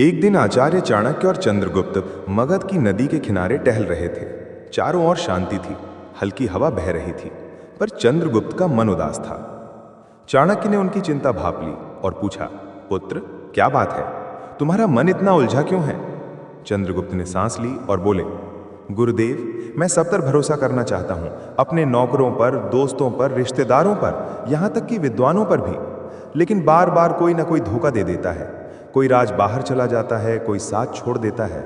एक दिन आचार्य चाणक्य और चंद्रगुप्त मगध की नदी के किनारे टहल रहे थे। चारों ओर शांति थी, हल्की हवा बह रही थी, पर चंद्रगुप्त का मन उदास था। चाणक्य ने उनकी चिंता भांप ली और पूछा, पुत्र, क्या बात है? तुम्हारा मन इतना उलझा क्यों है? चंद्रगुप्त ने सांस ली और बोले, गुरुदेव, मैं सब पर भरोसा करना चाहता हूं, अपने नौकरों पर, दोस्तों पर, रिश्तेदारों पर, यहां तक कि विद्वानों पर भी। लेकिन बार बार कोई ना कोई धोखा दे देता है। कोई राज बाहर चला जाता है, कोई साथ छोड़ देता है।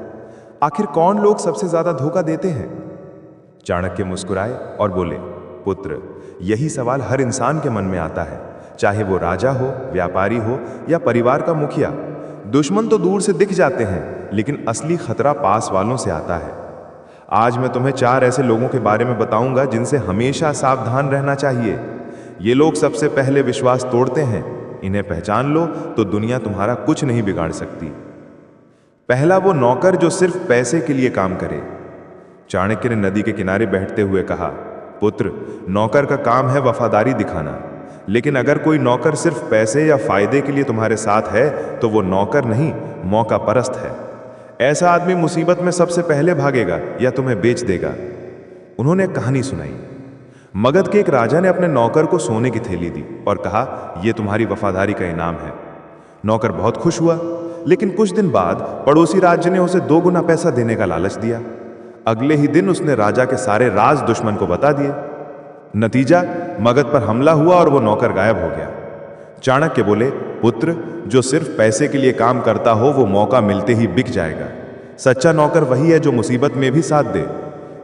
आखिर कौन लोग सबसे ज्यादा धोखा देते हैं? चाणक्य मुस्कुराए और बोले, पुत्र, यही सवाल हर इंसान के मन में आता है, चाहे वो राजा हो, व्यापारी हो या परिवार का मुखिया। दुश्मन तो दूर से दिख जाते हैं, लेकिन असली खतरा पास वालों से आता है। आज मैं तुम्हें 4 ऐसे लोगों के बारे में बताऊंगा जिनसे हमेशा सावधान रहना चाहिए। ये लोग सबसे पहले विश्वास तोड़ते हैं। इन्हें पहचान लो तो दुनिया तुम्हारा कुछ नहीं बिगाड़ सकती। पहला वो नौकर जो सिर्फ पैसे के लिए काम करे। चाणक्य ने नदी के किनारे बैठते हुए कहा, पुत्र, नौकर का काम है वफादारी दिखाना, लेकिन अगर कोई नौकर सिर्फ पैसे या फायदे के लिए तुम्हारे साथ है तो वो नौकर नहीं, मौका परस्त है। ऐसा आदमी मुसीबत में सबसे पहले भागेगा या तुम्हें बेच देगा। उन्होंने एक कहानी सुनाई। मगध के एक राजा ने अपने नौकर को सोने की थैली दी और कहा, यह तुम्हारी वफादारी का इनाम है। नौकर बहुत खुश हुआ, लेकिन कुछ दिन बाद पड़ोसी राज्य ने उसे 2 गुना पैसा देने का लालच दिया। अगले ही दिन उसने राजा के सारे राज दुश्मन को बता दिए। नतीजा, मगध पर हमला हुआ और वो नौकर गायब हो गया। चाणक्य बोले, पुत्र, जो सिर्फ पैसे के लिए काम करता हो वो मौका मिलते ही बिक जाएगा। सच्चा नौकर वही है जो मुसीबत में भी साथ दे।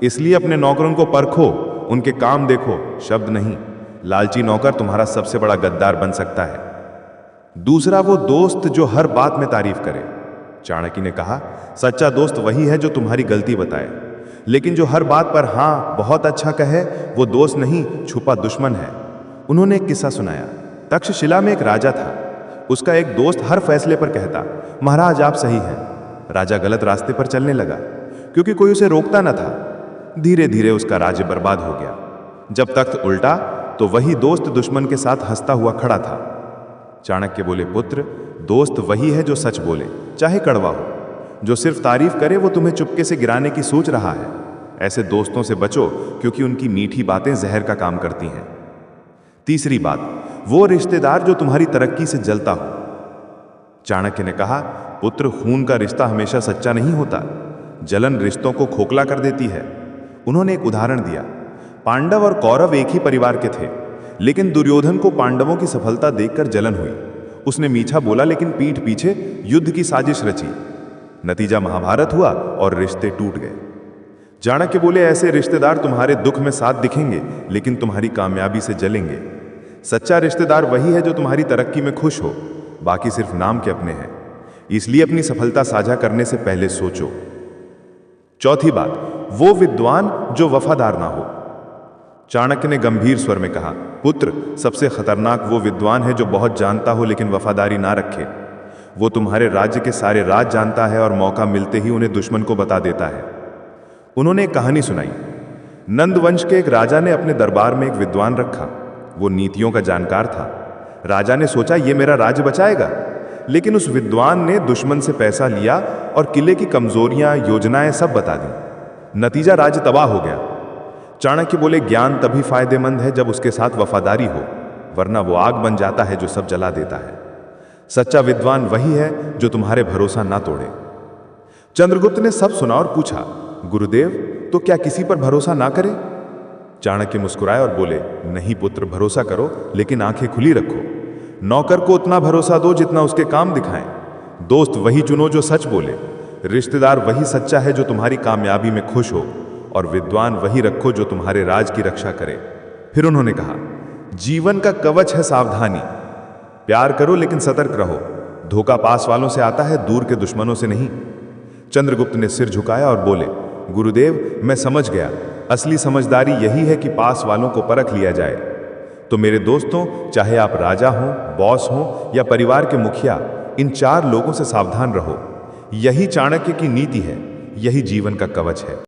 इसलिए अपने नौकरों को परखो, उनके काम देखो, शब्द नहीं। लालची नौकर तुम्हारा सबसे बड़ा गद्दार बन सकता है। दूसरा वो दोस्त जो हर बात में तारीफ करे। चाणक्य ने कहा, सच्चा दोस्त वही है जो तुम्हारी गलती बताए, लेकिन जो हर बात पर हाँ बहुत अच्छा कहे वो दोस्त नहीं, छुपा दुश्मन है। उन्होंने एक किस्सा सुनाया। तक्षशिला में एक राजा था। उसका एक दोस्त हर फैसले पर कहता, महाराज आप सही हैं। राजा गलत रास्ते पर चलने लगा, क्योंकि कोई उसे रोकता न था। धीरे धीरे उसका राज्य बर्बाद हो गया। जब तख्त उल्टा तो वही दोस्त दुश्मन के साथ हंसता हुआ खड़ा था। चाणक्य बोले, पुत्र, दोस्त वही है जो सच बोले, चाहे कड़वा हो। जो सिर्फ तारीफ करे वो तुम्हें चुपके से गिराने की सोच रहा है। ऐसे दोस्तों से बचो, क्योंकि उनकी मीठी बातें जहर का काम करती हैं। तीसरी बात, वो रिश्तेदार जो तुम्हारी तरक्की से जलता हो। चाणक्य ने कहा, पुत्र, खून का रिश्ता हमेशा सच्चा नहीं होता। जलन रिश्तों को खोखला कर देती है। उन्होंने एक उदाहरण दिया। पांडव और कौरव एक ही परिवार के थे, लेकिन दुर्योधन को पांडवों की सफलता देखकर जलन हुई। उसने मीठा बोला, लेकिन पीठ पीछे युद्ध की साजिश रची। नतीजा महाभारत हुआ और रिश्ते टूट गए। चाणक्य बोले, ऐसे रिश्तेदार तुम्हारे दुख में साथ दिखेंगे, लेकिन तुम्हारी कामयाबी से जलेंगे। सच्चा रिश्तेदार वही है जो तुम्हारी तरक्की में खुश हो, बाकी सिर्फ नाम के अपने हैं। इसलिए अपनी सफलता साझा करने से पहले सोचो। चौथी बात, वो विद्वान जो वफादार ना हो। चाणक्य ने गंभीर स्वर में कहा, पुत्र, सबसे खतरनाक वो विद्वान है जो बहुत जानता हो लेकिन वफादारी ना रखे। वो तुम्हारे राज्य के सारे राज जानता है और मौका मिलते ही उन्हें दुश्मन को बता देता है। उन्होंने एक कहानी सुनाई। नंद वंश के एक राजा ने अपने दरबार में एक विद्वान रखा। वो नीतियों का जानकार था। राजा ने सोचा, ये मेरा राज्य बचाएगा, लेकिन उस विद्वान ने दुश्मन से पैसा लिया और किले की कमजोरियां, योजनाएं सब बता दी। नतीजा, राज्य तबाह हो गया। चाणक्य बोले, ज्ञान तभी फायदेमंद है जब उसके साथ वफादारी हो, वरना वो आग बन जाता है जो सब जला देता है। सच्चा विद्वान वही है जो तुम्हारे भरोसा ना तोड़े। चंद्रगुप्त ने सब सुना और पूछा, गुरुदेव, तो क्या किसी पर भरोसा ना करें? चाणक्य मुस्कुराए और बोले, नहीं पुत्र, भरोसा करो, लेकिन आंखें खुली रखो। नौकर को उतना भरोसा दो जितना उसके काम दिखाएं। दोस्त वही चुनो जो सच बोले। रिश्तेदार वही सच्चा है जो तुम्हारी कामयाबी में खुश हो, और विद्वान वही रखो जो तुम्हारे राज की रक्षा करे। फिर उन्होंने कहा, जीवन का कवच है सावधानी। प्यार करो लेकिन सतर्क रहो। धोखा पास वालों से आता है, दूर के दुश्मनों से नहीं। चंद्रगुप्त ने सिर झुकाया और बोले, गुरुदेव, मैं समझ गया। असली समझदारी यही है कि पास वालों को परख लिया जाए। तो मेरे दोस्तों, चाहे आप राजा हों, बॉस हों या परिवार के मुखिया, इन 4 लोगों से सावधान रहो। यही चाणक्य की नीति है, यही जीवन का कवच है।